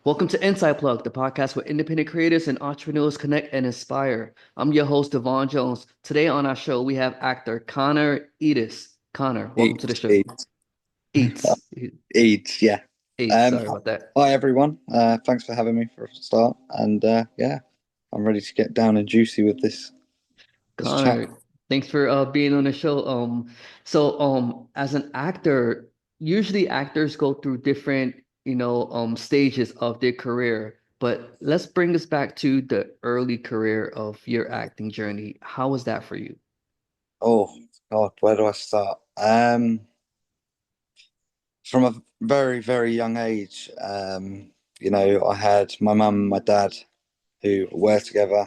Welcome to Inside Plug, the podcast where independent creators and entrepreneurs connect and inspire. I'm your host, Devon Jones. Today on our show, we have actor Conor Edes. Connor, welcome to the Eat, show. eat, Eats. eat. Yeah. Eats, Um, sorry about that. Hi everyone. Thanks for having me for a start. And yeah, I'm ready to get down and juicy with this chat. Connor, thanks for being on the show. As an actor, usually actors go through different, stages of their career. But let's bring this back to the early career of your acting journey. How was that for you? Oh God, where do I start? From a very, very young age, I had my mum and my dad who were together,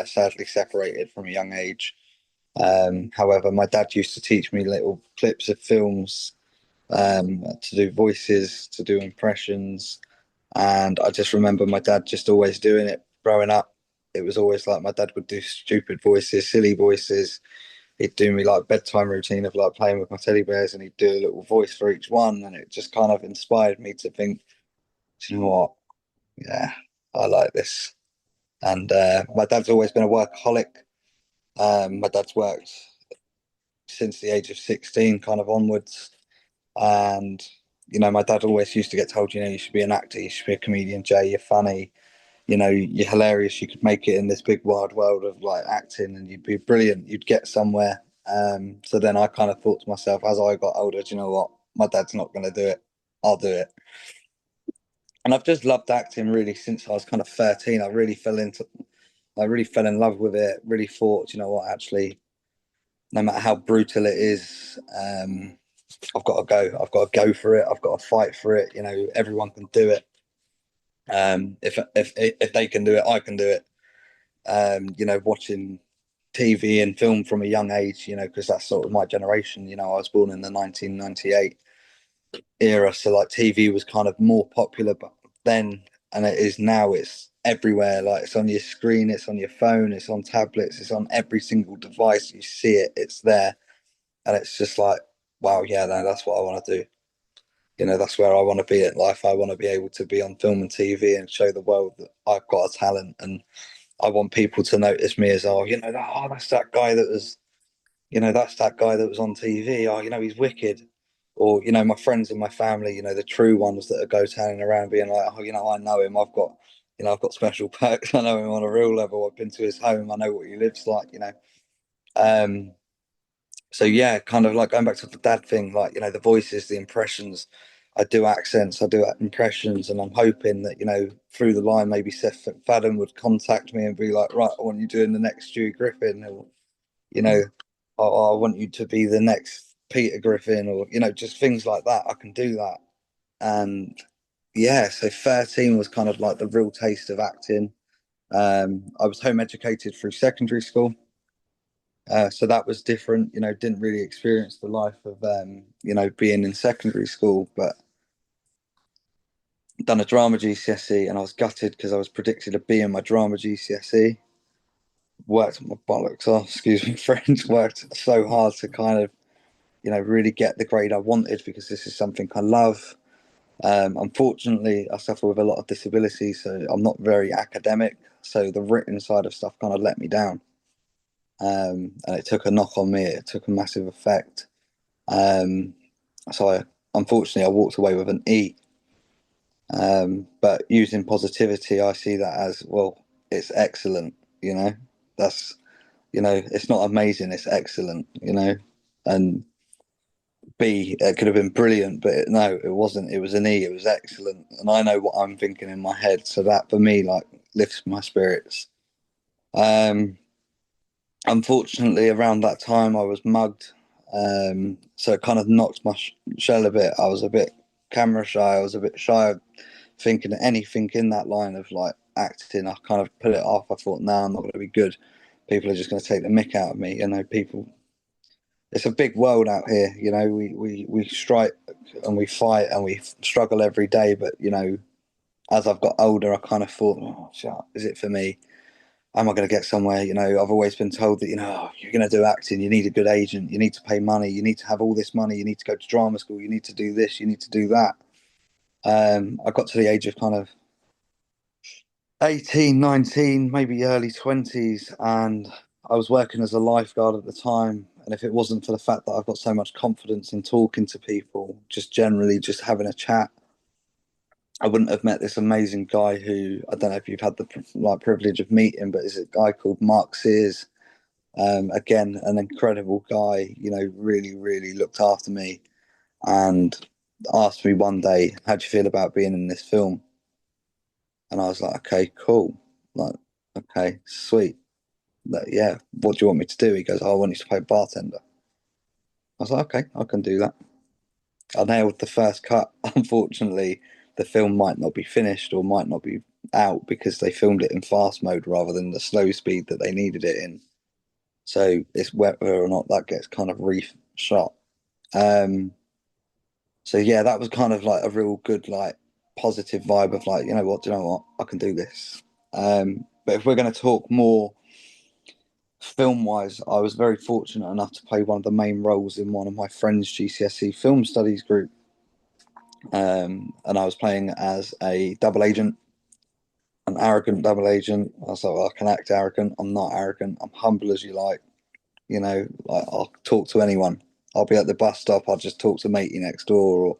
sadly separated from a young age. However, my dad used to teach me little clips of films, to do voices, to do impressions. And I just remember my dad just always doing it growing up. It was always like my dad would do stupid voices, silly voices. He'd do me like bedtime routine of like playing with my teddy bears, and he'd do a little voice for each one. And it just kind of inspired me to think, "Do you know what? Yeah, I like this." And my dad's always been a workaholic. My dad's worked since the age of 16, kind of onwards. And, my dad always used to get told, you should be an actor, you should be a comedian, Jay, you're funny, you're hilarious, you could make it in this big wide world of like acting and you'd be brilliant, you'd get somewhere. So then I kind of thought to myself as I got older, do you know what? My dad's not going to do it. I'll do it. And I've just loved acting really since I was kind of 13. I really fell in love with it, really thought, you know what, actually, no matter how brutal it is, I've got to go. I've got to go for it. I've got to fight for it. Everyone can do it. If they can do it, I can do it. Watching TV and film from a young age, because that's sort of my generation. I was born in the 1998 era, so like TV was kind of more popular but then, and it is now. It's everywhere. Like it's on your screen, it's on your phone, it's on tablets, it's on every single device. You see it, it's there, and it's just like, wow, yeah, no, that's what I want to do. That's where I want to be in life. I want to be able to be on film and TV and show the world that I've got a talent, and I want people to notice me as, oh, that's that guy that was, that's that guy that was on TV. Oh, he's wicked. Or, my friends and my family, the true ones that go turning around being like, oh, I know him. I've got special perks. I know him on a real level. I've been to his home. I know what he lives like. Um, so yeah, kind of like going back to the dad thing, like, the voices, the impressions. I do accents, I do impressions, and I'm hoping that, through the line, maybe Seth MacFadden would contact me and be like, right, I want you doing the next Stewie Griffin, or, you know, I want you to be the next Peter Griffin, or, just things like that. I can do that. And yeah, so 13 was kind of like the real taste of acting. I was home educated through secondary school. So that was different, didn't really experience the life of, being in secondary school, but done a drama GCSE and I was gutted because I was predicted a B in my drama GCSE. Worked my bollocks off, excuse me, French, worked so hard to kind of, really get the grade I wanted because this is something I love. Unfortunately, I suffer with a lot of disability, so I'm not very academic. So the written side of stuff kind of let me down. And it took a knock on me, it took a massive effect. Um, unfortunately, I walked away with an E. But using positivity, I see that as, well, it's excellent. You know, that's, it's not amazing, it's excellent. And B, it could have been brilliant, but no, it wasn't. It was an E. It was excellent, and I know what I'm thinking in my head. So that for me, like, lifts my spirits. Um, Unfortunately, around that time, I was mugged. So it kind of knocked my shell a bit. I was a bit camera shy. I was a bit shy of thinking anything in that line of like acting. I kind of put it off. I thought, no, I'm not going to be good. People are just going to take the mick out of me. People. It's a big world out here. We strike and we fight and we struggle every day. But as I've got older, I kind of thought, oh, shit, is it for me? Am I going to get somewhere? I've always been told that, you're going to do acting, you need a good agent, you need to pay money, you need to have all this money, you need to go to drama school, you need to do this, you need to do that. I got to the age of kind of 18, 19, maybe early 20s, and I was working as a lifeguard at the time. And if it wasn't for the fact that I've got so much confidence in talking to people, just generally just having a chat, I wouldn't have met this amazing guy who I don't know if you've had the privilege of meeting, but is a guy called Mark Sears. Again, an incredible guy. Really, really looked after me and asked me one day, "How do you feel about being in this film?" And I was like, "Okay, cool. Like, okay, sweet. Like, yeah, what do you want me to do?" He goes, "Oh, I want you to play bartender." I was like, "Okay, I can do that." I nailed the first cut. Unfortunately, the film might not be finished or might not be out because they filmed it in fast mode rather than the slow speed that they needed it in. So it's whether or not that gets kind of reshot. Um, so yeah, that was kind of like a real good, like positive vibe of like, you know what, do you know what, I can do this. But if we're going to talk more film wise, I was very fortunate enough to play one of the main roles in one of my friend's GCSE film studies group. And I was playing as a double agent, an arrogant double agent. I was like, well, I can act arrogant. I'm not arrogant. I'm humble as you like. Like I'll talk to anyone. I'll be at the bus stop. I'll just talk to matey next door. Or,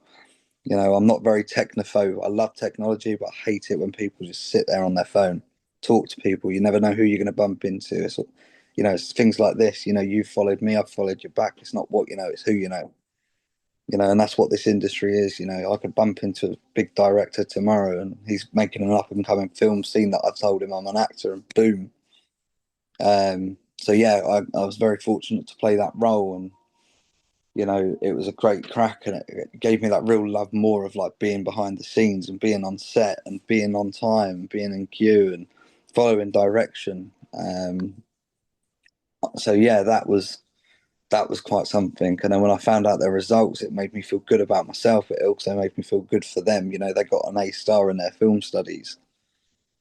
I'm not very technophobe. I love technology, but I hate it when people just sit there on their phone, talk to people. You never know who you're going to bump into. It's things like this. You've followed me. I've followed you back. It's not what you know. It's who you know. And that's what this industry is. I could bump into a big director tomorrow and he's making an up and coming film scene that I've told him I'm an actor and boom. So yeah, I was very fortunate to play that role and it was a great crack and it gave me that real love more of like being behind the scenes and being on set and being on time and being in queue and following direction. So yeah, that was quite something. And then when I found out their results, it made me feel good about myself. It also made me feel good for them. They got an A star in their film studies.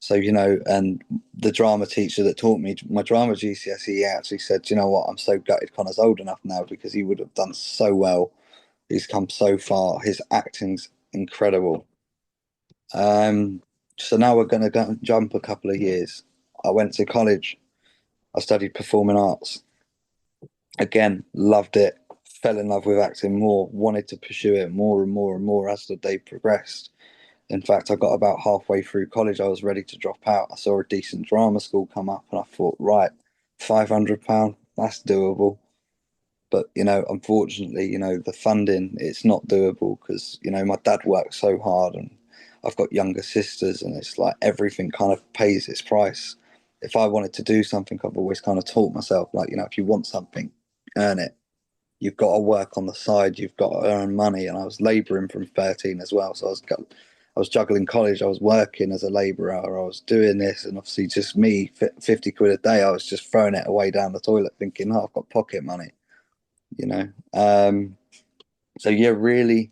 So, and the drama teacher that taught me my drama GCSE actually said, you know what, I'm so gutted Connor's old enough now because he would have done so well. He's come so far. His acting's incredible. Um, so now we're going to go jump a couple of years. I went to college. I studied performing arts. Again, loved it, fell in love with acting more, wanted to pursue it more and more and more as the day progressed. In fact, I got about halfway through college, I was ready to drop out. I saw a decent drama school come up and I thought, right, £500, that's doable. But, unfortunately, the funding, it's not doable because, my dad works so hard and I've got younger sisters and it's like everything kind of pays its price. If I wanted to do something, I've always kind of taught myself, like, if you want something, earn it. You've got to work on the side. You've got to earn money. And I was labouring from 13 as well. So I was juggling college. I was working as a labourer. I was doing this, and obviously just me, 50 quid a day. I was just throwing it away down the toilet, thinking, "Oh, I've got pocket money," you know. So yeah, really,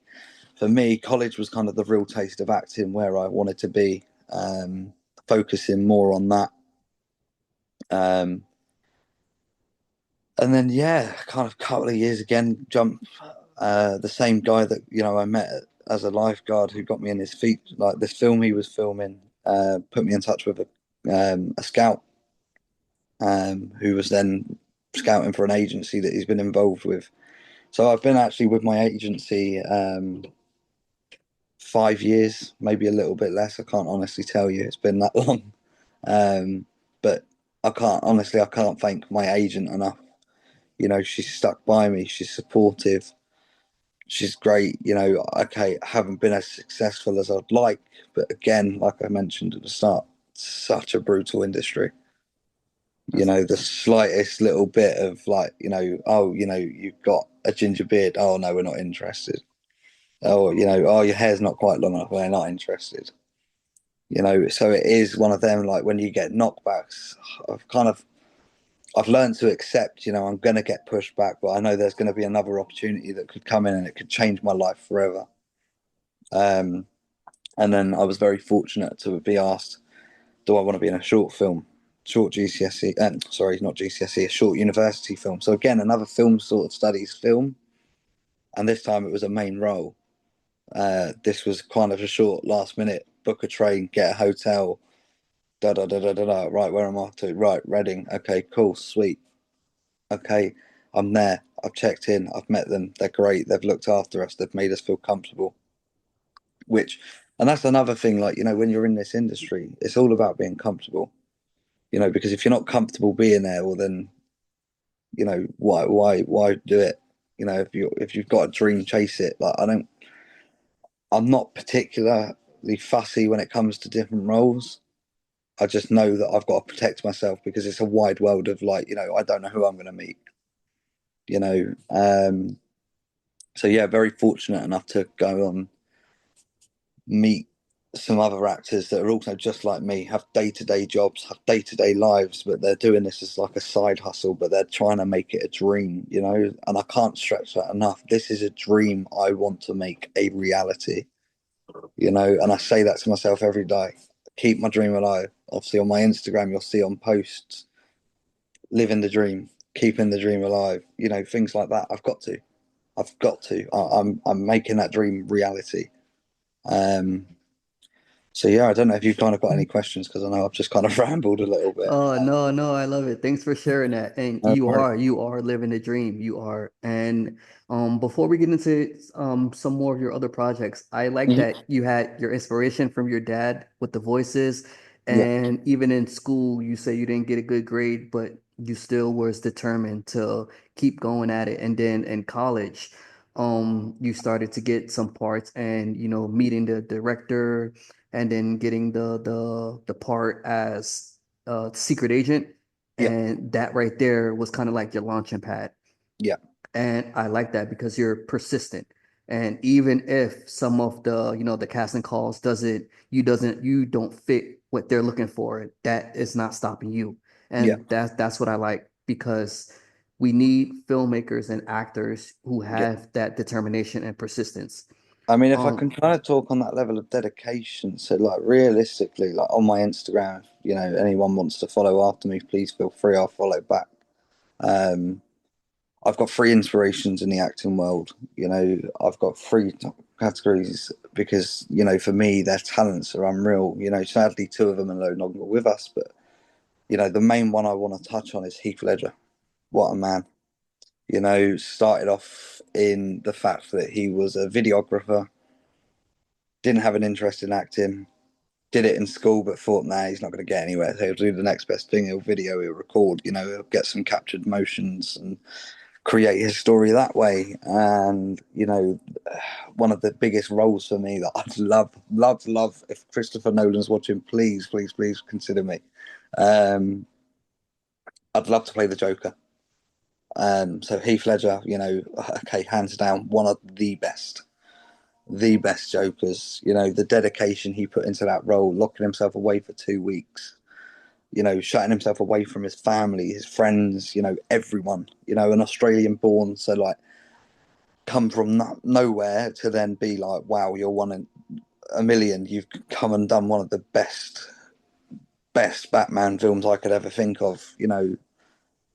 for me, college was kind of the real taste of acting where I wanted to be, focusing more on that. Um, And then yeah, kind of couple of years again, jump the same guy that I met as a lifeguard who got me in his feet, like this film he was filming, put me in touch with a scout who was then scouting for an agency that he's been involved with. So I've been actually with my agency 5 years, maybe a little bit less. I can't honestly tell you; it's been that long. But I can't thank my agent enough. She's stuck by me. She's supportive. She's great. Okay, I haven't been as successful as I'd like, but again, like I mentioned at the start, such a brutal industry. The slightest little bit of like, oh, you've got a ginger beard. Oh no, we're not interested. Oh, oh, your hair's not quite long enough. We're not interested. So it is one of them. Like when you get knockbacks, I've learned to accept, I'm going to get pushed back, but I know there's going to be another opportunity that could come in and it could change my life forever. Um, and then I was very fortunate to be asked, do I want to be in a short film, short GCSE, sorry, not GCSE, a short university film. So again, another film sort of studies film. And this time it was a main role. This was kind of a short last minute, book a train, get a hotel, Da da da da da da. Right, where am I to? Right, Reading. Okay, cool, sweet. Okay, I'm there. I've checked in. I've met them. They're great. They've looked after us. They've made us feel comfortable. Which, and that's another thing. Like, when you're in this industry, it's all about being comfortable. Because if you're not comfortable being there, well, then why do it? If you've got a dream, chase it. Like, I'm not particularly fussy when it comes to different roles. I just know that I've got to protect myself because it's a wide world of, like, I don't know who I'm going to meet. You know, so yeah, very fortunate enough to go on meet some other actors that are also just like me, have day-to-day jobs, have day-to-day lives, but they're doing this as like a side hustle, but they're trying to make it a dream. And I can't stretch that enough. This is a dream I want to make a reality. And I say that to myself every day. Keep my dream alive. Obviously, on my Instagram, you'll see on posts, living the dream, keeping the dream alive. Things like that. I've got to. I've got to. I'm making that dream reality. Um. So yeah, I don't know if you've kind of got any questions because I know I've just kind of rambled a little bit. Oh, no, no, I love it. Thanks for sharing that. And No worries. you are living the dream. You are. And before we get into some more of your other projects, I like Mhm. that you had your inspiration from your dad with the voices. Yeah, And even in school, you say you didn't get a good grade, but you still was determined to keep going at it. And then in college, you started to get some parts and, meeting the director and then getting the part as secret agent. yeah, And that right there was kind of like your launching pad. yeah, And I like that because you're persistent. And even if some of the casting calls you don't fit what they're looking for, that is not stopping you. yeah, And that's what I like because we need filmmakers and actors who yeah. have that determination and persistence. I mean, if I Um, can kind of talk on that level of dedication, so like realistically, like on my Instagram, anyone wants to follow after me, please feel free. I'll follow back. Um, I've got three inspirations in the acting world. I've got three categories because for me, their talents are unreal. Sadly, two of them are no longer with us, but the main one I want to touch on is Heath Ledger. What a man. Started off in the fact that he was a videographer, didn't have an interest in acting, did it in school, but thought, nah, he's not going to get anywhere. So he'll do the next best thing. He'll video, he'll record, he'll get some captured motions and create his story that way. And, one of the biggest roles for me that I'd love, love, love, if Christopher Nolan's watching, please, please, please consider me. Um, I'd love to play the Joker. So Heath Ledger, okay, hands down, one of the best Jokers. The dedication he put into that role, locking himself away for 2 weeks. Shutting himself away from his family, his friends. Everyone. An Australian born, so like come from nowhere to then be like, wow, you're one in a million. You've come and done one of the best Batman films I could ever think of.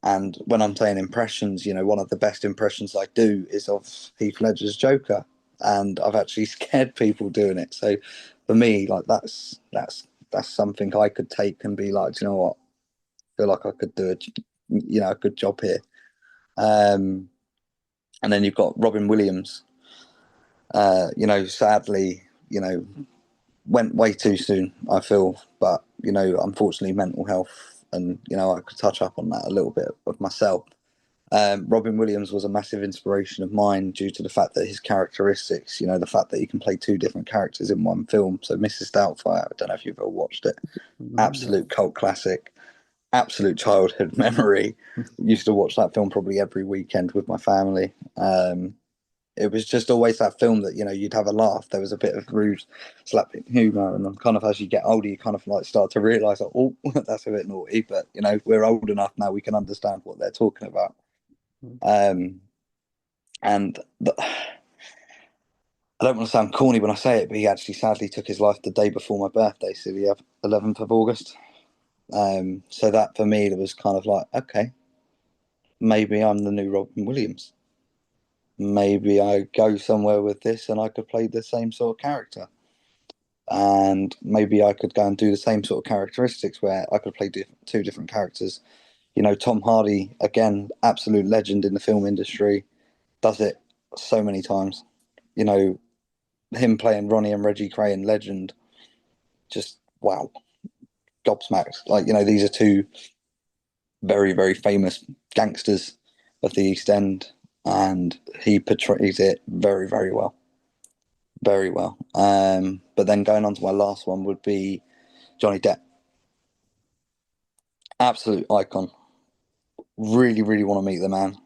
And when I'm saying impressions, one of the best impressions I do is of Heath Ledger's Joker, and I've actually scared people doing it. So for me, like that's something I could take and be like, "Do you know what? I feel like I could do a good job here." Um, and then you've got Robin Williams. Sadly, went way too soon, I feel, but unfortunately, mental health, and I could touch up on that a little bit of myself. Robin Williams was a massive inspiration of mine due to the fact that his characteristics, the fact that he can play two different characters in one film. So Mrs. Doubtfire, I don't know if you've ever watched it. Absolute cult classic, absolute childhood memory. Used to watch that film probably every weekend with my family. It was just always that film that you'd have a laugh. There was a bit of rude, slapping humour, and then kind of as you get older, you kind of like start to realise, like, oh, that's a bit naughty. But we're old enough now; we can understand what they're talking about. Um, and I don't want to sound corny when I say it, but he actually sadly took his life the day before my birthday, so the 11th of August. So that for me, it was kind of like, okay, maybe I'm the new Robin Williams. Maybe I go somewhere with this and I could play the same sort of character. and maybe I could go and do the same sort of characteristics where I could play two different characters. You know, Tom Hardy, again, absolute legend in the film industry, does it so many times. You know, him playing Ronnie and Reggie Cray in Legend, just wow, gobsmacked. Like, you know, these are two very, very famous gangsters of the East End, and he portrays it very, very well. Very well. But then going on to my last one would be Johnny Depp. Absolute icon. Really, really want to meet the man,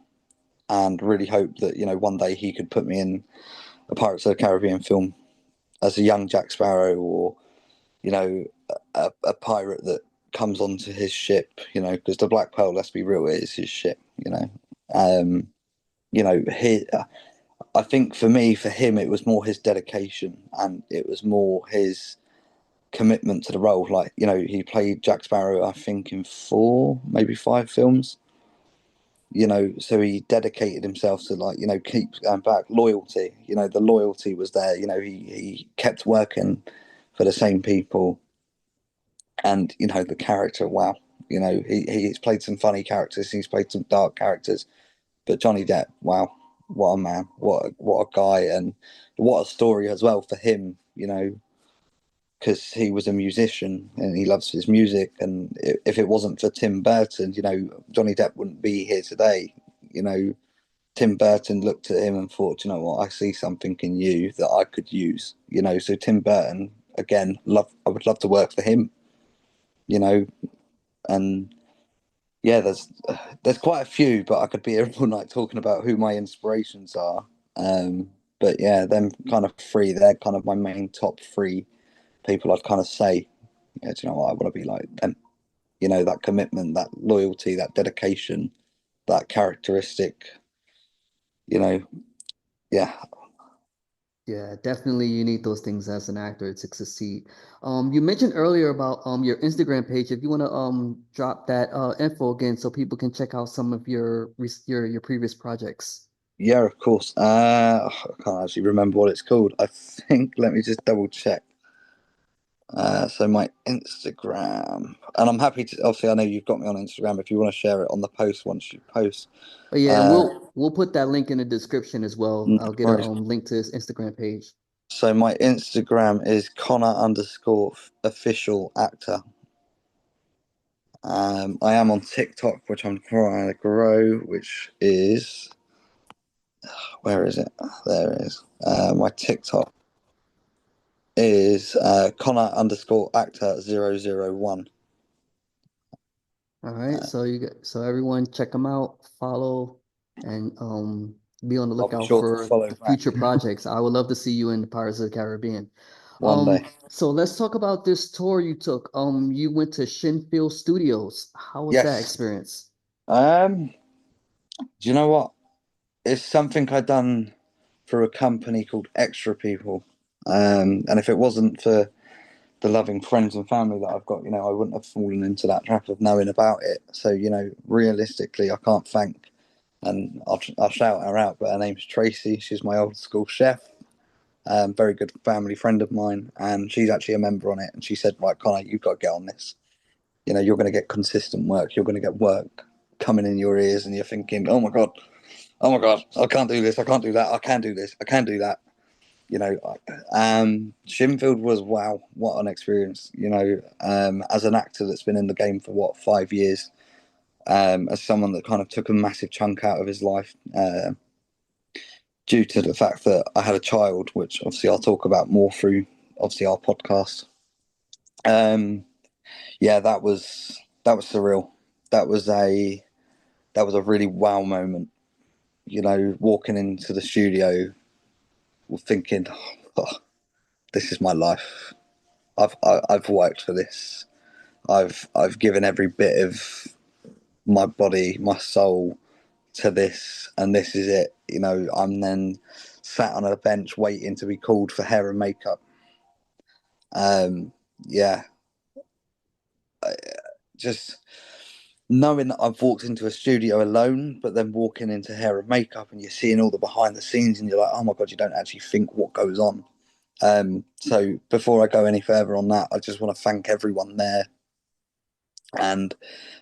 and really hope that, you know, one day he could put me in a Pirates of the Caribbean film as a young Jack Sparrow, or, you know, a pirate that comes onto his ship, you know, because the Black Pearl, let's be real, it is his ship, you know. Um, you know, I think for me, for him, it was more his dedication, and it was more his commitment to the role. Like, you know, he played Jack Sparrow, I think, in four, maybe five films. You know, so he dedicated himself to, like, you know, keep going back. Loyalty, you know, the loyalty was there. You know, he kept working for the same people, and, you know, the character. Wow, you know, he's played some funny characters, he's played some dark characters, but Johnny Depp, wow, what a man, what a guy, and what a story as well for him. You know, because he was a musician and he loves his music. And if it wasn't for Tim Burton, you know, Johnny Depp wouldn't be here today. You know, Tim Burton looked at him and thought, you know what, I see something in you that I could use. You know, so Tim Burton, again, I would love to work for him. You know, and yeah, there's quite a few, but I could be here all night talking about who my inspirations are. But yeah, them kind of three, they're kind of my main top three people I'd kind of say, yeah, do you know what, I want to be like them. You know, that commitment, that loyalty, that dedication, that characteristic, you know, yeah. Yeah, definitely you need those things as an actor to succeed. You mentioned earlier about your Instagram page. If you want to drop that info again so people can check out some of your previous projects. Yeah, of course. I can't actually remember what it's called. I think, let me just double check. So my Instagram, and I'm happy to, obviously, I know you've got me on Instagram if you want to share it on the post once you post. But yeah, and Uh, we'll put that link in the description as well. no I'll get a worries. link to his Instagram page. So my Instagram is Connor underscore official actor. I am on TikTok, which I'm trying to grow, which is, where is it? There it is. My TikTok is Connor underscore actor 001. All right, so everyone check them out, follow, and be on the I'll be lookout sure to for follow the back future projects. I would love to see you in the Pirates of the Caribbean. one day. So let's talk about this tour you took. You went to Shinfield Studios. How was that Yes. experience? Um, do you know what? It's something I'd done for a company called Extra People. And if it wasn't for the loving friends and family that I've got, you know, I wouldn't have fallen into that trap of knowing about it. So, you know, realistically, I can't thank, and I'll shout her out, but her name's Tracy. She's my old school chef, very good family friend of mine, and she's actually a member on it. And she said, right, Connor, you've got to get on this. You know, you're going to get consistent work. You're going to get work coming in your ears, and you're thinking, oh my God, I can't do this. I can't do that. I can do this. I can do that. You know, Shinfield was, wow, what an experience. You know, as an actor that's been in the game for what, 5 years, as someone that kind of took a massive chunk out of his life due to the fact that I had a child, which obviously I'll talk about more through obviously our podcast. Um, yeah, that was surreal. That was a that was a really wow moment. You know, walking into the studio, thinking, oh, this is my life. I've worked for this. I've given every bit of my body, my soul to this, and this is it. You know, I'm then sat on a bench waiting to be called for hair and makeup. Yeah, just knowing that I've walked into a studio alone, but then walking into hair and makeup, and you're seeing all the behind the scenes, and you're like, oh my God, you don't actually think what goes on. So before I go any further on that, I just want to thank everyone there and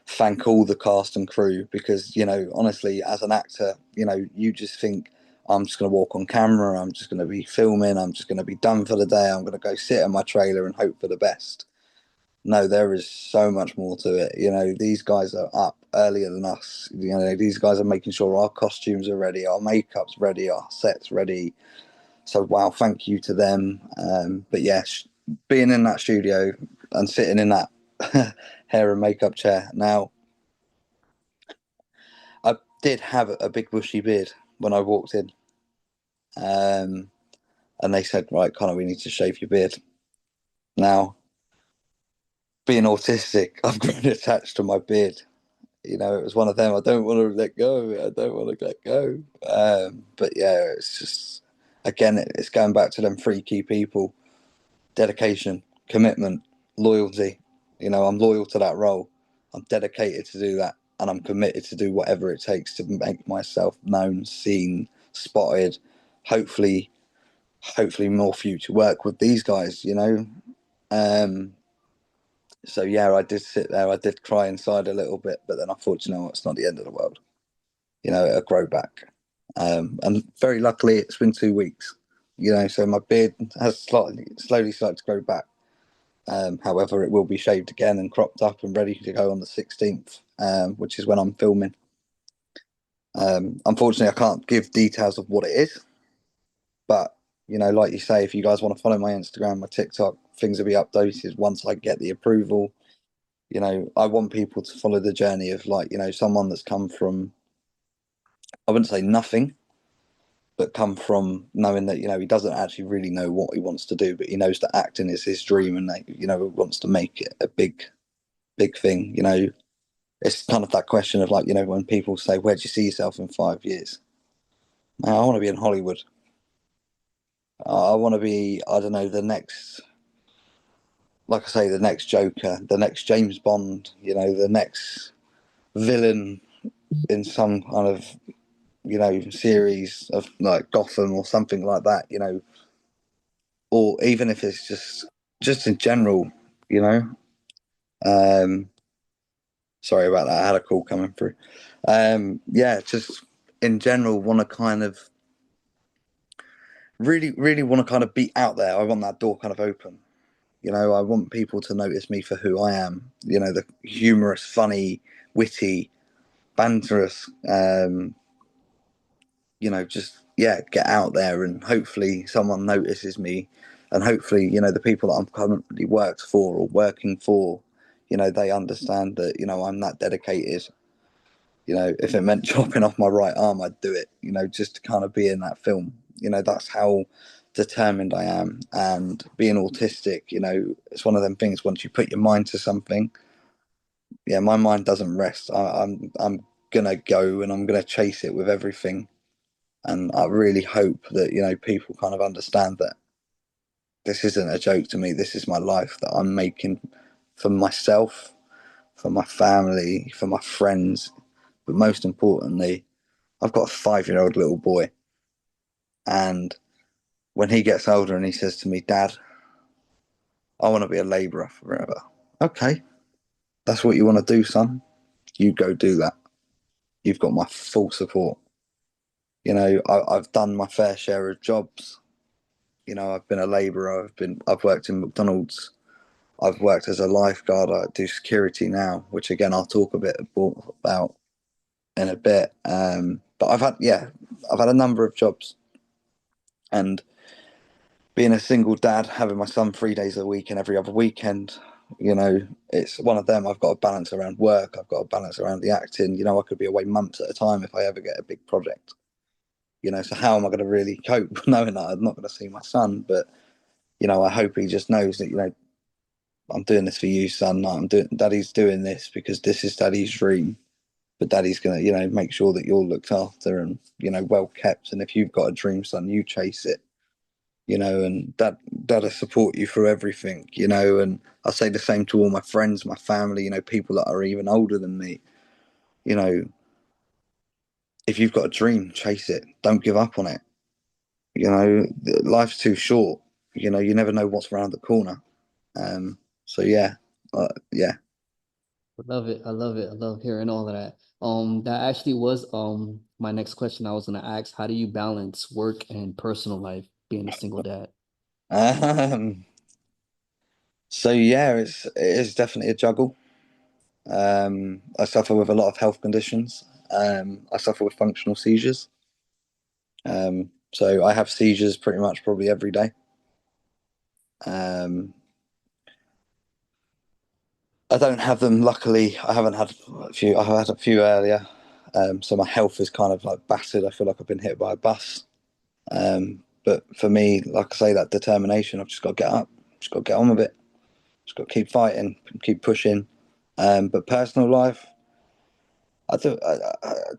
thank all the cast and crew because, honestly, as an actor, you just think, I'm just going to walk on camera, I'm just going to be filming, I'm just going to be done for the day, I'm going to go sit in my trailer and hope for the best. No, there is so much more to it. These guys are up earlier than us. These guys are making sure our costumes are ready, our makeup's ready, our set's ready. So, wow, thank you to them. But yeah, being in that studio and sitting in that hair and makeup chair. Now, I did have a big bushy beard when I walked in. And they said, right, Connor, we need to shave your beard. Now, being autistic, I've grown attached to my beard. It was one of them. I don't want to let go. I don't want to let go. But yeah, it's just again, it's going back to them three key people: dedication, commitment, loyalty. I'm loyal to that role. I'm dedicated to do that, and I'm committed to do whatever it takes to make myself known, seen, spotted. Hopefully, hopefully more future work with these guys. Um, so yeah, I did sit there. I did cry inside a little bit, but then I thought, it's not the end of the world. It'll grow back. And very luckily, it's been 2 weeks. So my beard has slowly started to grow back. However, it will be shaved again and cropped up and ready to go on the 16th, which is when I'm filming. Unfortunately, I can't give details of what it is, but like you say, if you guys want to follow my Instagram, my TikTok, things will be updated once I get the approval. I want people to follow the journey of like, someone that's come from, I wouldn't say nothing, but come from knowing that, he doesn't actually really know what he wants to do, but he knows that acting is his dream and that, wants to make it a big, big thing. It's kind of that question of like, when people say, where do you see yourself in 5 years? Man, I want to be in Hollywood. I want to be, I don't know, the next, like I say, the next Joker, the next James Bond, the next villain in some kind of, series of like Gotham or something like that, or even if it's just in general, you know. Um, sorry about that. I had a call coming through. Yeah, just in general, want to kind of really, really want to kind of be out there. I want that door kind of open. I want people to notice me for who I am. The humorous, funny, witty, banterous. Just yeah, get out there and hopefully someone notices me, and hopefully the people that I'm currently worked for or working for, they understand that I'm that dedicated. If it meant chopping off my right arm, I'd do it. Just to kind of be in that film. That's how determined I am. And being autistic, it's one of them things. Once you put your mind to something, yeah, my mind doesn't rest. I'm gonna go and I'm gonna chase it with everything. And I really hope that, people kind of understand that this isn't a joke to me. This is my life that I'm making for myself, for my family, for my friends. But most importantly, I've got a 5-year old little boy. And when he gets older and he says to me, Dad, I want to be a labourer forever. Okay, that's what you want to do, son. You go do that. You've got my full support. I've done my fair share of jobs. I've been a labourer. I've worked in McDonald's. I've worked as a lifeguard. I do security now, which again I'll talk a bit about in a bit. But I've had a number of jobs, and being a single dad, having my son 3 days a week and every other weekend, it's one of them. I've got to balance around work. I've got to balance around the acting. I could be away months at a time if I ever get a big project. So how am I going to really cope knowing that I'm not going to see my son? But I hope he just knows that I'm doing this for you, son. Daddy's doing this because this is Daddy's dream. But Daddy's gonna, make sure that you're looked after and well kept. And if you've got a dream, son, you chase it. And Dad'll support you through everything. And I say the same to all my friends, my family. People that are even older than me. You know, if you've got a dream, chase it. Don't give up on it. Life's too short. you never know what's around the corner. So yeah, yeah. I love it. I love it. I love hearing all of that. That actually was my next question I was gonna ask. How do you balance work and personal life being a single dad? Um, so yeah, it is definitely a juggle. I suffer with a lot of health conditions. I suffer with functional seizures. So I have seizures pretty much probably every day. Um, I don't have them, luckily. I haven't had a few. I have had a few earlier. So my health is kind of like battered. I feel like I've been hit by a bus. But for me, like I say, that determination, I've just got to get up, just got to get on with it, just got to keep fighting, keep pushing. But personal life, I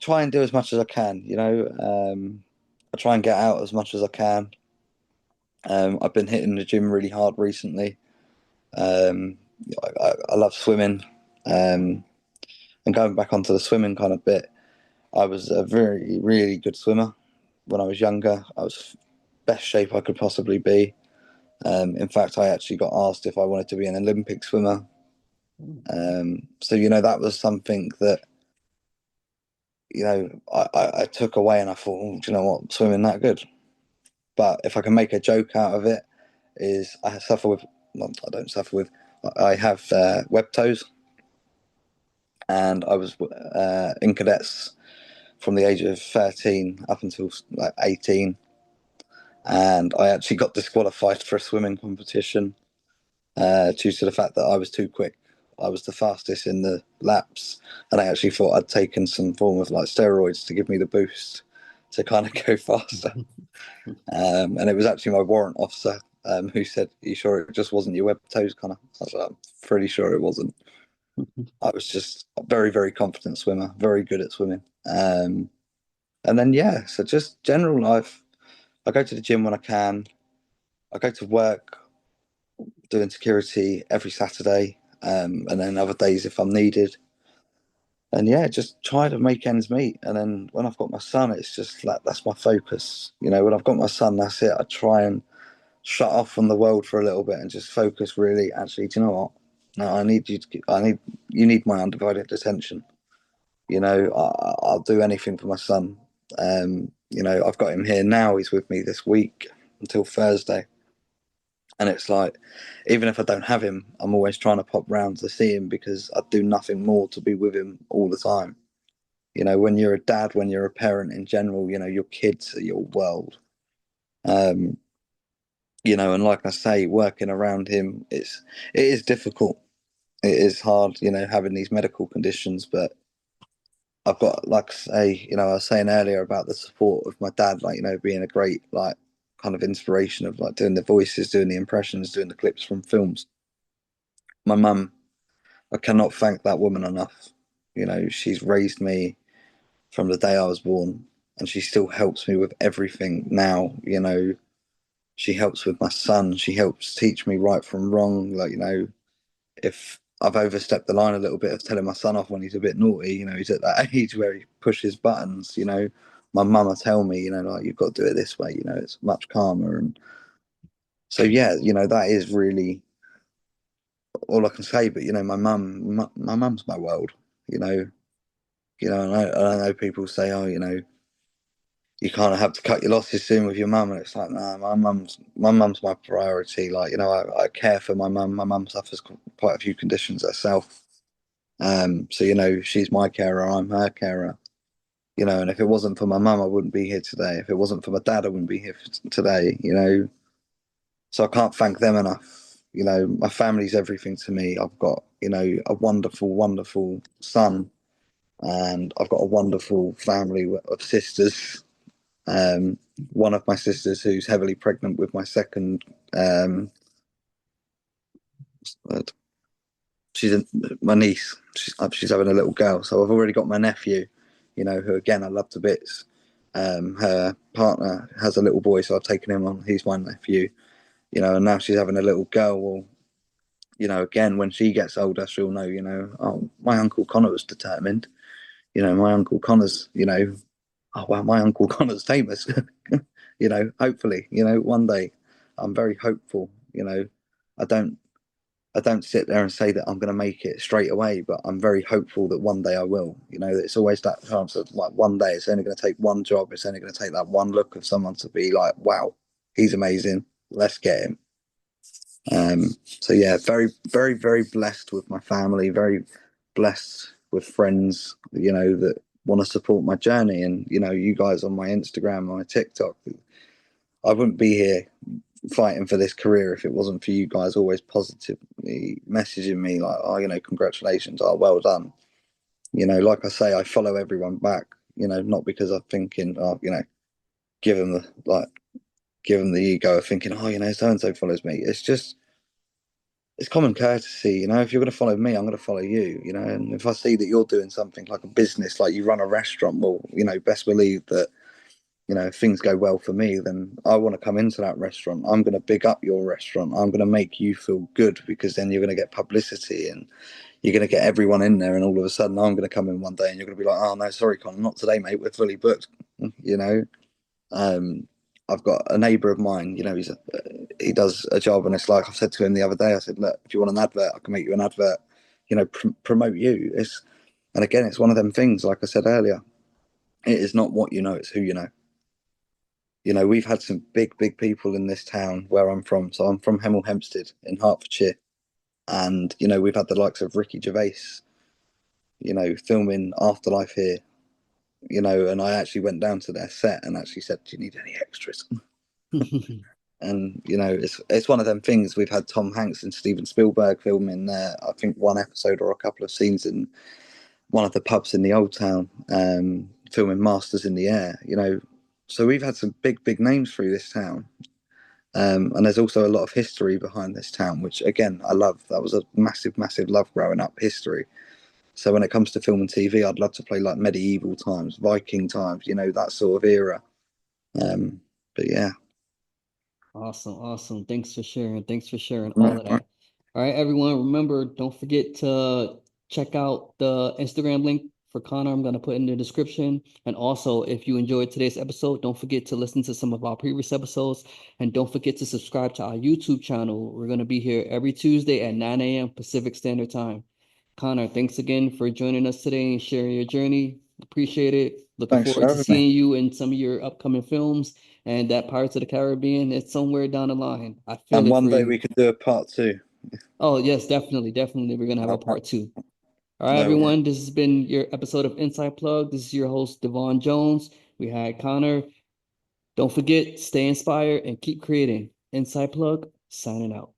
try and do as much as I can. I try and get out as much as I can. I've been hitting the gym really hard recently. Um, I love swimming. Um, and going back onto the swimming kind of bit, I was a very, really good swimmer when I was younger. I was best shape I could possibly be. In fact, I actually got asked if I wanted to be an Olympic swimmer. So that was something that I took away, and I thought, oh, do you know what, swimming that good. But if I can make a joke out of it, is I suffer with, well, I don't suffer with, I have web toes, and I was in cadets from the age of 13 up until like 18, and I actually got disqualified for a swimming competition due to the fact that I was too quick. I was the fastest in the laps, and I actually thought I'd taken some form of like steroids to give me the boost to kind of go faster. And it was actually my warrant officer who said, "Are you sure it just wasn't your web toes, Connor?" I was like, "I'm pretty sure it wasn't." I was just a very, very confident swimmer, very good at swimming. And then yeah, so just general life. I go to the gym when I can. I go to work doing security every Saturday, and then other days if I'm needed. And yeah, just try to make ends meet. And then when I've got my son, it's just like that's my focus. When I've got my son, that's it. I try and shut off from the world for a little bit and just focus really. Actually, do you know what? No, I need you to. You need my undivided attention. I'll do anything for my son. I've got him here now. He's with me this week until Thursday. And it's like, even if I don't have him, I'm always trying to pop round to see him because I do nothing more to be with him all the time. When you're a dad, when you're a parent in general, your kids are your world. Um, and like I say, working around him, it is difficult. It is hard, having these medical conditions, but I've got, like I say, I was saying earlier about the support of my dad, like, being a great, like, kind of inspiration of like doing the voices, doing the impressions, doing the clips from films. My mum, I cannot thank that woman enough. She's raised me from the day I was born, and she still helps me with everything now. She helps with my son. She helps teach me right from wrong. Like, if I've overstepped the line a little bit of telling my son off when he's a bit naughty, he's at that age where he pushes buttons, my mum will tell me, like, you've got to do it this way, it's much calmer. And so, yeah, that is really all I can say. But, my mum's my world, you know, and I know people say, oh, you kind of have to cut your losses soon with your mum, and it's like, nah, my mum's my priority. Like, I care for my mum. My mum suffers quite a few conditions herself. So she's my carer, I'm her carer. And if it wasn't for my mum, I wouldn't be here today. If it wasn't for my dad, I wouldn't be here today. So I can't thank them enough. My family's everything to me. I've got a wonderful, wonderful son, and I've got a wonderful family of sisters. One of my sisters who's heavily pregnant with my second. She's my niece. She's having a little girl. So I've already got my nephew, who again I love to bits. Her partner has a little boy, so I've taken him on. He's my nephew, and now she's having a little girl. Well, again, when she gets older, she'll know, oh, my Uncle Connor was determined. My Uncle Connor's, oh, wow, my Uncle Connor's famous. Hopefully, one day. I'm very hopeful. I don't I don't sit there and say that I'm going to make it straight away, but I'm very hopeful that one day I will. It's always that chance of like one day it's only going to take one job. It's only going to take that one look of someone to be like, wow, he's amazing. Let's get him. So yeah, very, very, very blessed with my family, very blessed with friends, that want to support my journey. And, you guys on my Instagram, my TikTok, I wouldn't be here fighting for this career if it wasn't for you guys always positively messaging me like, oh, congratulations, oh, well done. Like I say, I follow everyone back, not because I'm thinking, oh, give them the give them the ego of thinking, oh, so and so follows me. It's common courtesy, if you're going to follow me, I'm going to follow you, and if I see that you're doing something like a business, like you run a restaurant, well, best believe that, if things go well for me, then I want to come into that restaurant. I'm going to big up your restaurant. I'm going to make you feel good because then you're going to get publicity and you're going to get everyone in there. And all of a sudden, I'm going to come in one day and you're going to be like, oh, no, sorry, Con, not today, mate. We're fully booked. you know, um, I've got a neighbour of mine, he does a job and it's like, I've said to him the other day, I said, look, if you want an advert, I can make you an advert, promote you. And again, it's one of them things, like I said earlier, it is not what you know, it's who you know. We've had some big, big people in this town where I'm from. So I'm from Hemel Hempstead in Hertfordshire. And, we've had the likes of Ricky Gervais, filming Afterlife here, and I actually went down to their set and actually said, do you need any extras? And, it's one of them things. We've had Tom Hanks and Steven Spielberg filming there, I think one episode or a couple of scenes in one of the pubs in the old town, filming Masters in the Air, So we've had some big, big names through this town. And there's also a lot of history behind this town, which again, I love. That was a massive, massive love growing up, history. So when it comes to film and TV, I'd love to play like medieval times, Viking times, that sort of era. Um, but yeah. Awesome, awesome. Thanks for sharing. Thanks for sharing all Right, of right. that. All right, everyone, remember, don't forget to check out the Instagram link for Connor. I'm going to put in the description. And also, if you enjoyed today's episode, don't forget to listen to some of our previous episodes. And don't forget to subscribe to our YouTube channel. We're going to be here every Tuesday at 9 a.m. Pacific Standard Time. Connor, thanks again for joining us today and sharing your journey. Appreciate it. Looking Thanks forward for to having me. seeing you in some of your upcoming films. And that Pirates of the Caribbean is somewhere down the line. I feel And it one for day you. we could do a part two. Oh, yes, definitely. Definitely. We're going to have a Uh, part two. All right, no worries. everyone. This has been your episode of Inside Plug. This is your host, Devon Jones. We had Connor. Don't forget, stay inspired and keep creating. Inside Plug, signing out.